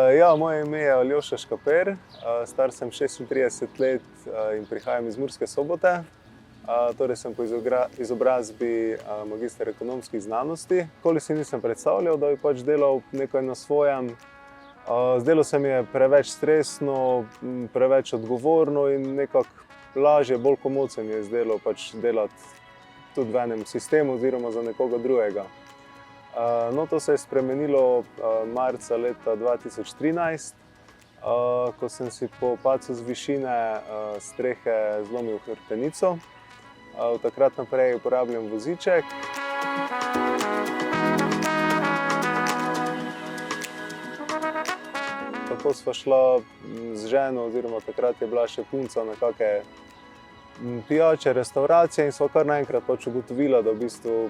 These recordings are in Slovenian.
Ja, moje ime je Aljoša Škaper, star sem 36 let in prihajam iz Murske Sobote. Torej sem po izobrazbi magister ekonomskih znanosti. Nikoli si nisem predstavljal, da bi pač delal nekaj na svojem. Zdelo se mi je preveč stresno, preveč odgovorno in nekako lažje, bolj komot se mi je zdelo pač delati tudi v enem sistemu oziroma za nekoga drugega. No, to se je spremenilo marca leta 2013, ko sem si po padcu z višine strehe zlomil hrbtenico. Od takrat naprej uporabljam voziček. Tako sva šla z ženo, oziroma takrat je bila še punca, na kake pijače, restavracije in sva kar naenkrat pač ugotovila, da v bistvu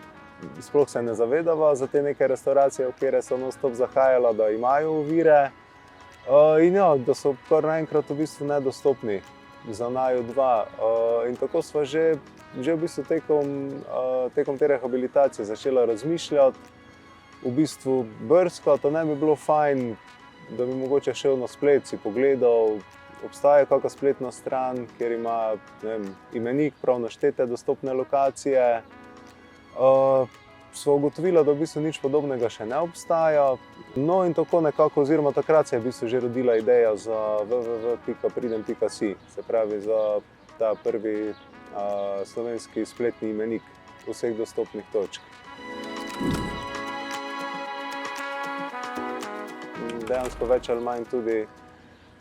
sploh se ne zavedava za te neke restavracije, v katere so non-stop zahajala, da imajo ovire. In ja, da so kar naenkrat v bistvu nedostopni za naju dva. In tako sva že v bistvu tekom te rehabilitacije začela razmišljati, v bistvu brskati, da ne bi bilo fajn, da bi mogoče šel na splet, si pogledal, obstaja kakšna spletna stran, kjer ima, ne vem, imenik, prav naštete dostopne lokacije. Sva ugotovila, da v bistvu nič podobnega še ne obstaja. No in tako nekako, oziroma takrat se je v bistvu že rodila ideja za www.pridem.si, se pravi za ta prvi slovenski spletni imenik vseh dostopnih točk. Dejansko več ali manj tudi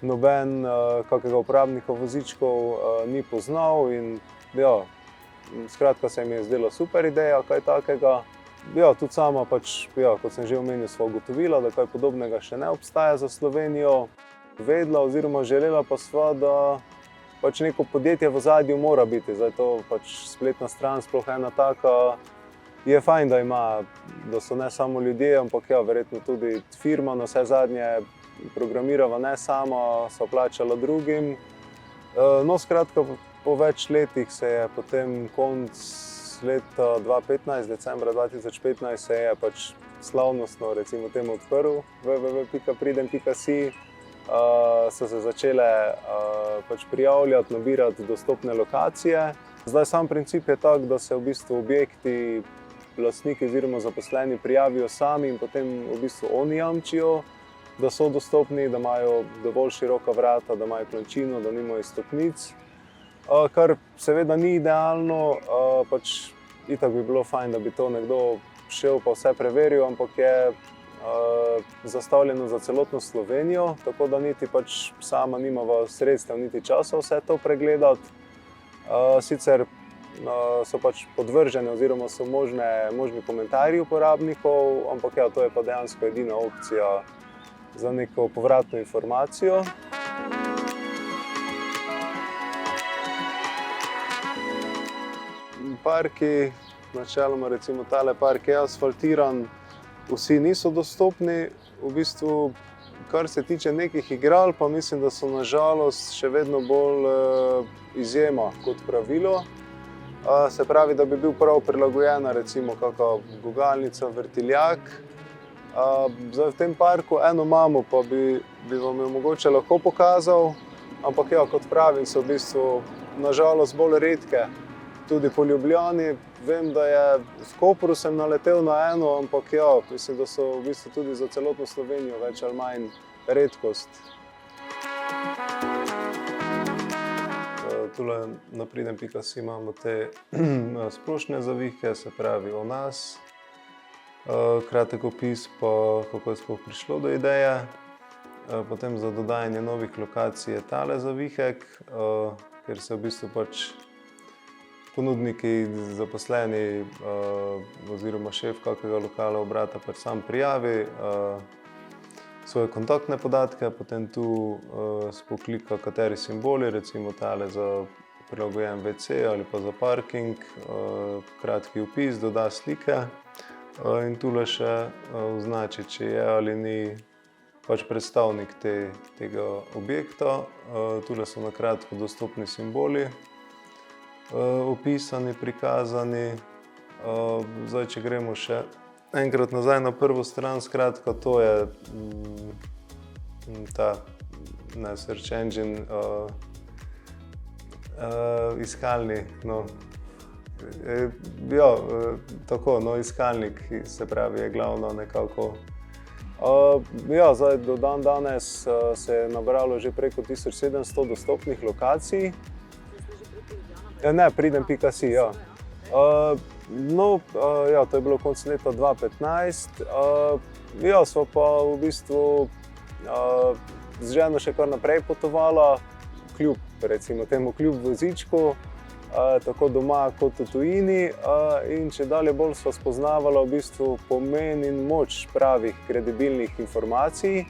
noben kakega uporabnika vozičkov ni poznal in ja, skratka se mi je zdela super ideja, kaj takega. Ja, tudi sama pač, ja, kot sem že omenil, sva ugotovila, da kaj podobnega še ne obstaja za Slovenijo. Vedela oziroma želela pa sva, da pač neko podjetje v ozadju mora biti. Zdaj to pač spletna stran, sploh ena taka, je fajn, da ima, da so ne samo ljudje, ampak ja, verjetno tudi firma, na vse zadnje programirava ne sama, sva plačala drugim. No, skratka, po več letih se je potem konec leta 2015, decembra 2015, se je pač slavnostno, recimo temu, odprl www.pridem.si. So se začele pač prijavljati, nabirati dostopne lokacije. Zdaj sam princip je tak, da se v bistvu objekti, lastniki oziroma zaposleni prijavijo sami in potem v bistvu oni jamčijo, da so dostopni, da imajo dovolj široka vrata, da imajo klančino, da nimajo stopnic. Kar seveda ni idealno, pač itak bi bilo fajn, da bi to nekdo šel pa vse preveril, ampak je zastavljeno za celotno Slovenijo, tako da niti pač sama nimava sredstev niti časa vse to pregledati. Sicer so pač podvržene oziroma so možni komentarji uporabnikov, ampak ja, to je pa dejansko edina opcija za neko povratno informacijo. Parki, načeloma recimo tale park je asfaltiran, vsi niso dostopni. V bistvu, kar se tiče nekih igral, pa mislim, da so na žalost še vedno bolj izjema kot pravilo. Se pravi, da bi bil prav prilagojena recimo kakšna gugalnica, vrtiljak. Zdaj v tem parku eno imamo, pa bi vam jo mogoče lahko pokazal, ampak ja, kot pravim, so v bistvu na žalost bolj redke. Tudi po Ljubljani, vem, da je v Kopru sem naletel na eno, ampak ja, mislim, da so v bistvu tudi za celotno Slovenijo več ali manj redkost. Tule na pridem.si imamo te splošne zavihke, se pravi o nas, kratek opis pa kako je sploh prišlo do ideje. Potem za dodajanje novih lokacij je tale zavihek, kjer se v bistvu pač ponudniki, zaposleni oziroma šef kakega lokala, obrata pač sam prijavi svoje kontaktne podatke, potem tu spoklika kateri simboli, recimo tale za prilagojen WC ali pa za parking, kratki opis, doda slike in tule še označi, če je ali ni pač predstavnik tega objekta. Tule so na kratko dostopni simboli, opisani, prikazani. Zdaj, če gremo še enkrat nazaj na prvo stran, skratka, to je ta search engine, iskalni, no, ja, tako, no, iskalnik, se pravi, je glavno nekako. Ja, zdaj do danes se je nabralo že preko 1700 dostopnih lokacij. Ne, pridem.si, ja. No, ja, to je bilo konec leta 2015. Ja, sva pa v bistvu z ženo še kar naprej potovala, kljub vozičku, tako doma kot v tujini, in čedalje bolj sva spoznavala v bistvu pomen in moč pravih kredibilnih informacij.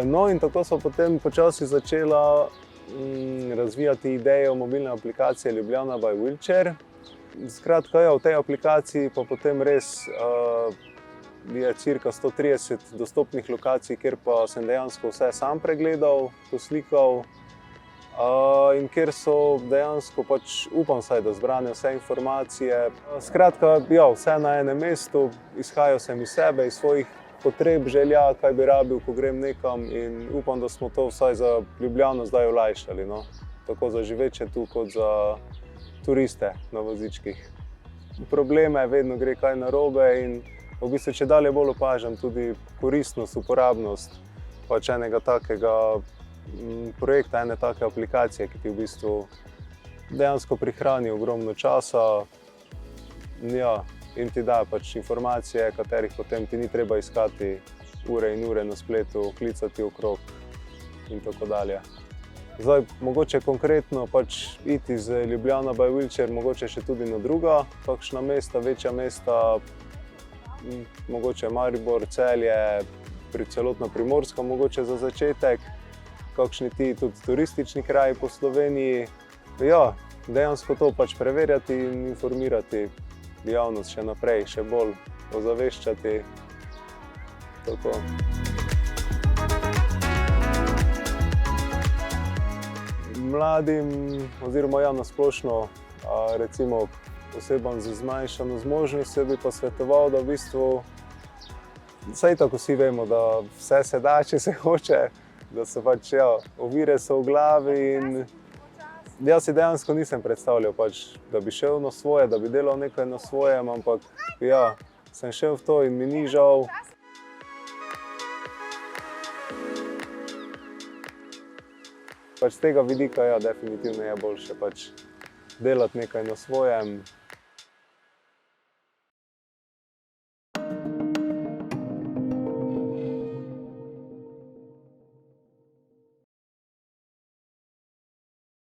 No, in tako sva potem počasi začela razvijati idejo mobilne aplikacije Ljubljana by Wheelchair. Skratka, ja, v tej aplikaciji pa potem res je cirka 130 dostopnih lokacij, kjer pa sem dejansko vse sam pregledal, poslikal, in kjer so dejansko pač, upam vsaj, da zbrane vse informacije. Skratka, ja, vse na enem mestu, izhajal sem iz sebe, iz svojih potreb, želja, kaj bi rabil, ko grem nekam, in upam, da smo to vsaj za Ljubljano zdaj olajšali, no. Tako za živeče tu, kot za turiste na vozičkih. Probleme, vedno gre kaj narobe in v bistvu čedalje bolj opažam tudi koristnost, uporabnost pač enega takega projekta, ene take aplikacije, ki ti v bistvu dejansko prihrani ogromno časa, ja, in ti da pač informacije, katerih potem ti ni treba iskati ure in ure na spletu, klicati okrog in tako dalje. Zdaj, mogoče konkretno pač iti z Ljubljana by Wheelchair, mogoče še tudi na druga kakšna mesta, večja mesta, mogoče Maribor, Celje, celotna Primorska mogoče za začetek, kakšni ti tudi turistični kraji po Sloveniji. Ja, dejansko to pač preverjati in informirati javnost še naprej, še bolj ozaveščati. Tako. Mladim oziroma ja, na splošno, recimo osebam z zmanjšano zmožnostjo bi pa svetoval, da v bistvu, saj tako vsi vemo, da vse se da, če se hoče, da so pač, ja, ovire so v glavi in jaz si dejansko nisem predstavljal pač, da bi šel na svoje, da bi delal nekaj na svojem, ampak ja, sem šel v to in mi ni žal. Pač z tega vidika, ja, definitivno je boljše pač delati nekaj na svojem.